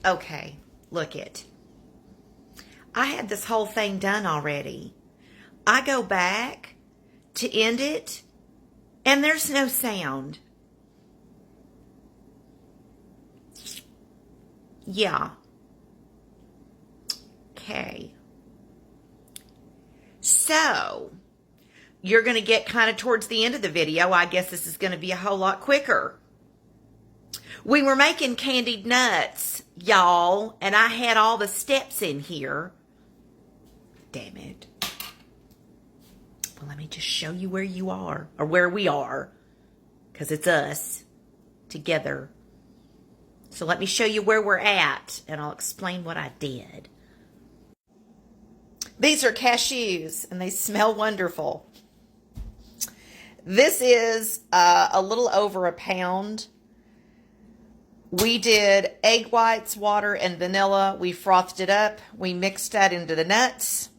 Okay, look it. I had this whole thing done already. I go back to end it, and there's no sound. Yeah. Okay. So, you're going to get kind of towards the end of the video. I guess this is going to be a whole lot quicker. We were making candied nuts, y'all, and I had all the steps in here. Damn it. Well, let me just show you where you are, or where we are, because it's us together. So let me show you where we're at, and I'll explain what I did. These are cashews, and they smell wonderful. This is a little over a pound. We did egg whites, water, and vanilla. We frothed it up. We mixed that into the nuts.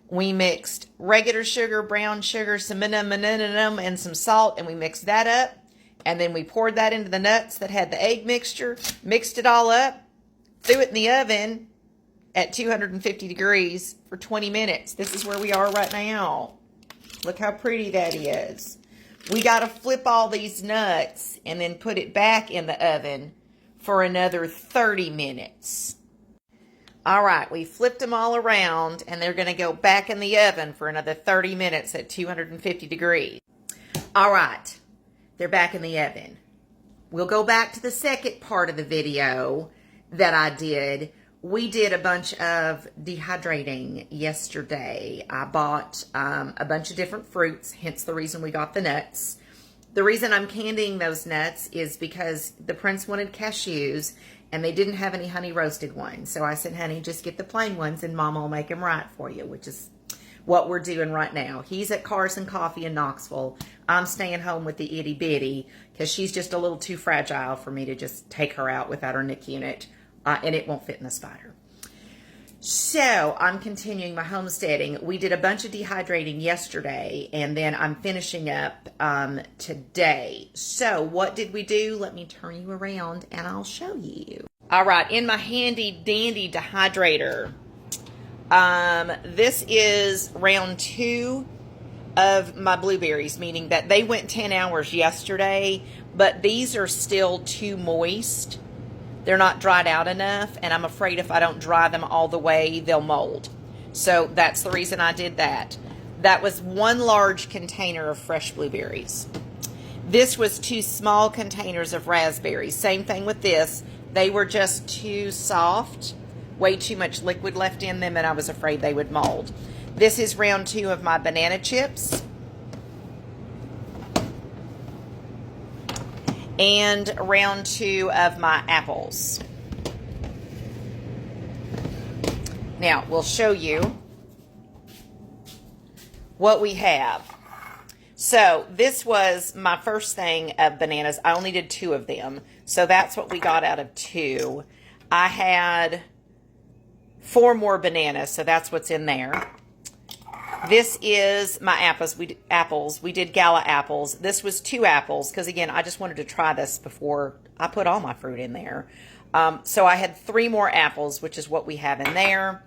We mixed regular sugar, brown sugar, some and some salt, and we mixed that up. And then we poured that into the nuts that had the egg mixture, mixed it all up, threw it in the oven at 250 degrees for 20 minutes. This is where we are right now. Look how pretty that is. We got to flip all these nuts and then put it back in the oven for another 30 minutes. All right, we flipped them all around, and they're going to go back in the oven for another 30 minutes at 250 degrees. All right, they're back in the oven. We'll go back to the second part of the video that I did. We did a bunch of dehydrating yesterday. I bought a bunch of different fruits, hence the reason we got the nuts. The reason I'm candying those nuts is because the prince wanted cashews, and they didn't have any honey roasted ones. So I said, honey, just get the plain ones, and Mama will make them right for you, which is what we're doing right now. He's at Carson Coffee in Knoxville. I'm staying home with the itty bitty because she's just a little too fragile for me to just take her out without her NIC unit. And it won't fit in the spider. So I'm continuing my homesteading. We did a bunch of dehydrating yesterday, and then I'm finishing up today. So what did we do? Let me turn you around and I'll show you. All right, in my handy dandy dehydrator, this is round 2 of my blueberries, meaning that they went 10 hours yesterday, but these are still too moist. They're not dried out enough, and I'm afraid if I don't dry them all the way, they'll mold. So that's the reason I did that. That was 1 large container of fresh blueberries. This was 2 small containers of raspberries. Same thing with this. They were just too soft, way too much liquid left in them, and I was afraid they would mold. This is round 2 of my banana chips. And round 2 of my apples. Now, we'll show you what we have. So, this was my first thing of bananas. I only did 2 of them. So, that's what we got out of 2. I had 4 more bananas, so that's what's in there. This is my apples. We did gala apples. This was 2 apples because, again, I just wanted to try this before I put all my fruit in there. So I had 3 more apples, which is what we have in there.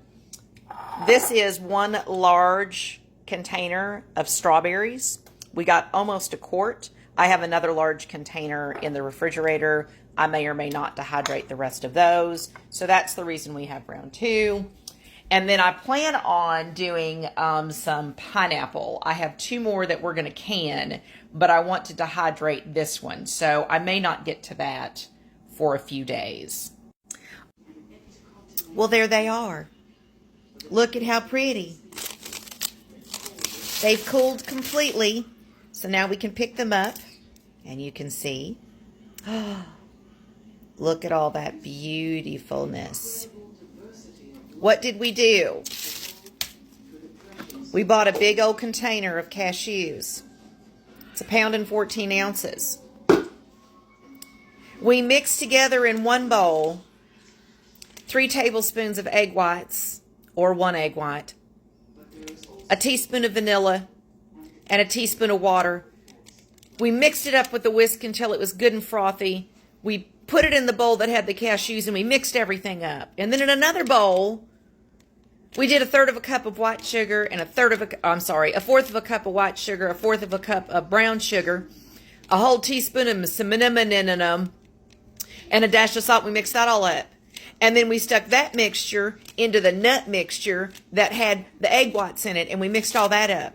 This is 1 large container of strawberries. We got almost a quart. I have another large container in the refrigerator. I may or may not dehydrate the rest of those. So that's the reason we have round 2. And then I plan on doing some pineapple. I have 2 more that we're going to can, but I want to dehydrate this one. So I may not get to that for a few days. Well, there they are. Look at how pretty. They've cooled completely. So now we can pick them up, and you can see. Look at all that beautifulness. What did we do? We bought a big old container of cashews. It's 1 pound and 14 ounces. We mixed together in 1 bowl 3 tablespoons of egg whites, or 1 egg white, a teaspoon of vanilla, and a teaspoon of water. We mixed it up with the whisk until it was good and frothy. We put it in the bowl that had the cashews, and we mixed everything up. And then in another bowl, we did a third of a cup of white sugar and a fourth of a cup of white sugar, a fourth of a cup of brown sugar, a whole teaspoon of cinnamon, and a dash of salt. We mixed that all up. And then we stuck that mixture into the nut mixture that had the egg whites in it, and we mixed all that up.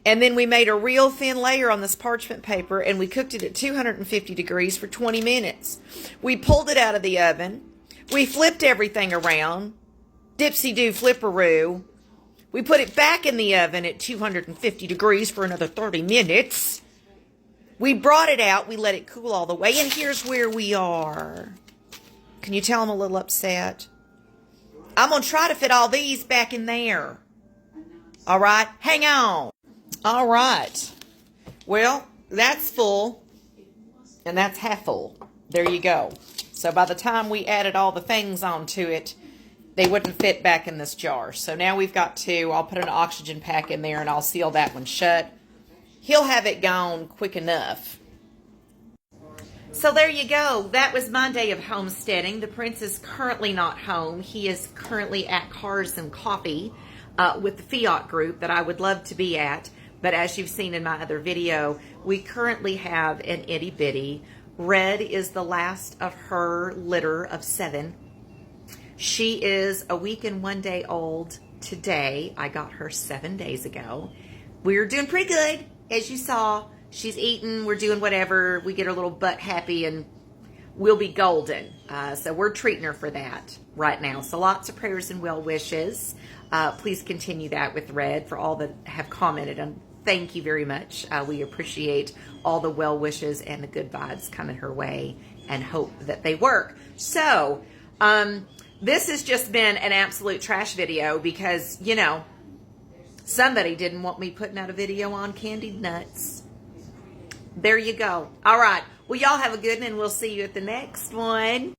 And then we made a real thin layer on this parchment paper, and we cooked it at 250 degrees for 20 minutes. We pulled it out of the oven. We flipped everything around. Dipsy-doo flipperoo. We put it back in the oven at 250 degrees for another 30 minutes. We brought it out. We let it cool all the way, and here's where we are. Can you tell I'm a little upset? I'm going to try to fit all these back in there. All right? Hang on. All right. Well, that's full, and that's half full. There you go. So by the time we added all the things onto it, they wouldn't fit back in this jar. So now we've got two. I'll put an oxygen pack in there, and I'll seal that one shut. He'll have it gone quick enough. So there you go. That was my day of homesteading. The Prince is currently not home. He is currently at Cars and Coffee with the Fiat group that I would love to be at. But as you've seen in my other video, we currently have an itty bitty. Red is the last of her litter of 7. She is a week and 1 day old today. I got her 7 days ago. We're doing pretty good, as you saw. She's eating, we're doing whatever. We get her little butt happy and we'll be golden. So we're treating her for that right now. So lots of prayers and well wishes. Please continue that with Red for all that have commented. And thank you very much. We appreciate all the well wishes and the good vibes coming her way and hope that they work. So this has just been an absolute trash video because, you know, somebody didn't want me putting out a video on candied nuts. There you go. All right. Well, y'all have a good one, and we'll see you at the next one.